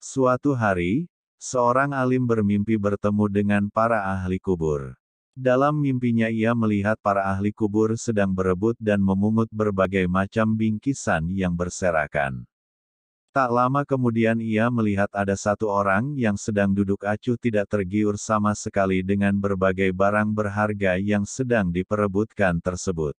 Suatu hari, seorang alim bermimpi bertemu dengan para ahli kubur. Dalam mimpinya ia melihat para ahli kubur sedang berebut dan memungut berbagai macam bingkisan yang berserakan. Tak lama kemudian ia melihat ada satu orang yang sedang duduk acuh tidak tergiur sama sekali dengan berbagai barang berharga yang sedang diperebutkan tersebut.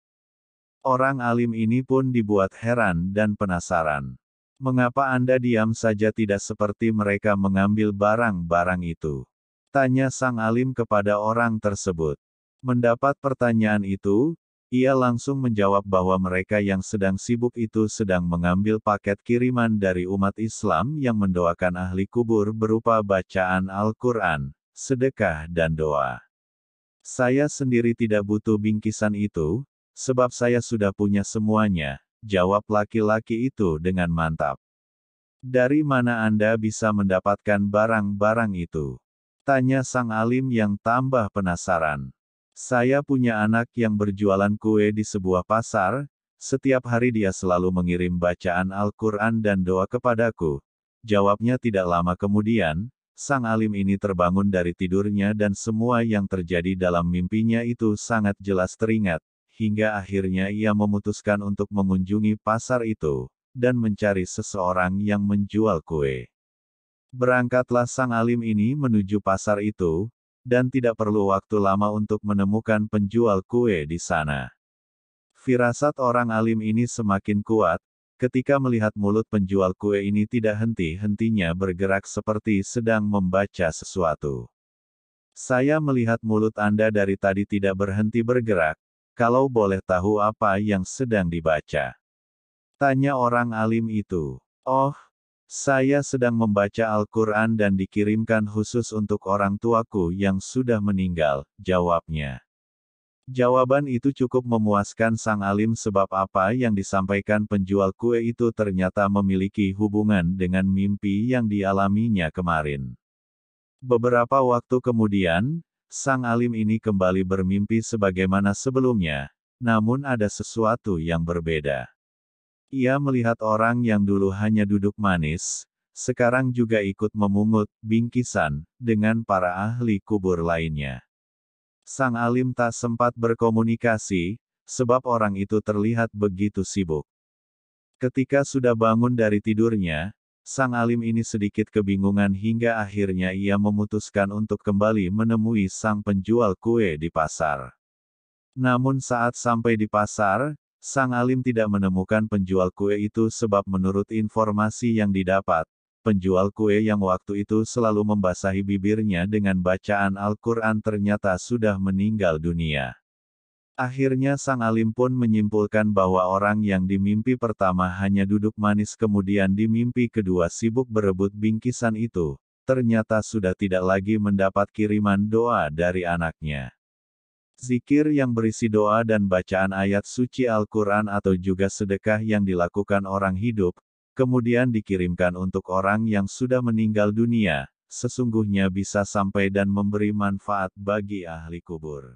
Orang alim ini pun dibuat heran dan penasaran. Mengapa Anda diam saja tidak seperti mereka mengambil barang-barang itu? Tanya sang alim kepada orang tersebut. Mendapat pertanyaan itu, ia langsung menjawab bahwa mereka yang sedang sibuk itu sedang mengambil paket kiriman dari umat Islam yang mendoakan ahli kubur berupa bacaan Al-Quran, sedekah dan doa. Saya sendiri tidak butuh bingkisan itu, sebab saya sudah punya semuanya, jawab laki-laki itu dengan mantap. Dari mana Anda bisa mendapatkan barang-barang itu? Tanya sang alim yang tambah penasaran. Saya punya anak yang berjualan kue di sebuah pasar, setiap hari dia selalu mengirim bacaan Al-Quran dan doa kepadaku. Jawabnya tidak lama kemudian, sang alim ini terbangun dari tidurnya dan semua yang terjadi dalam mimpinya itu sangat jelas teringat, hingga akhirnya ia memutuskan untuk mengunjungi pasar itu, dan mencari seseorang yang menjual kue. Berangkatlah sang alim ini menuju pasar itu, dan tidak perlu waktu lama untuk menemukan penjual kue di sana. Firasat orang alim ini semakin kuat, ketika melihat mulut penjual kue ini tidak henti-hentinya bergerak seperti sedang membaca sesuatu. Saya melihat mulut Anda dari tadi tidak berhenti bergerak, kalau boleh tahu apa yang sedang dibaca? Tanya orang alim itu. Oh, saya sedang membaca Al-Quran dan dikirimkan khusus untuk orang tuaku yang sudah meninggal, jawabnya. Jawaban itu cukup memuaskan sang alim sebab apa yang disampaikan penjual kue itu ternyata memiliki hubungan dengan mimpi yang dialaminya kemarin. Beberapa waktu kemudian, sang alim ini kembali bermimpi sebagaimana sebelumnya, namun ada sesuatu yang berbeda. Ia melihat orang yang dulu hanya duduk manis, sekarang juga ikut memungut bingkisan dengan para ahli kubur lainnya. Sang alim tak sempat berkomunikasi, sebab orang itu terlihat begitu sibuk. Ketika sudah bangun dari tidurnya, sang alim ini sedikit kebingungan hingga akhirnya ia memutuskan untuk kembali menemui sang penjual kue di pasar. Namun saat sampai di pasar, sang alim tidak menemukan penjual kue itu sebab menurut informasi yang didapat, penjual kue yang waktu itu selalu membasahi bibirnya dengan bacaan Al-Quran ternyata sudah meninggal dunia. Akhirnya sang alim pun menyimpulkan bahwa orang yang di mimpi pertama hanya duduk manis kemudian di mimpi kedua sibuk berebut bingkisan itu, ternyata sudah tidak lagi mendapat kiriman doa dari anaknya. Zikir yang berisi doa dan bacaan ayat suci Al-Quran atau juga sedekah yang dilakukan orang hidup, kemudian dikirimkan untuk orang yang sudah meninggal dunia, sesungguhnya bisa sampai dan memberi manfaat bagi ahli kubur.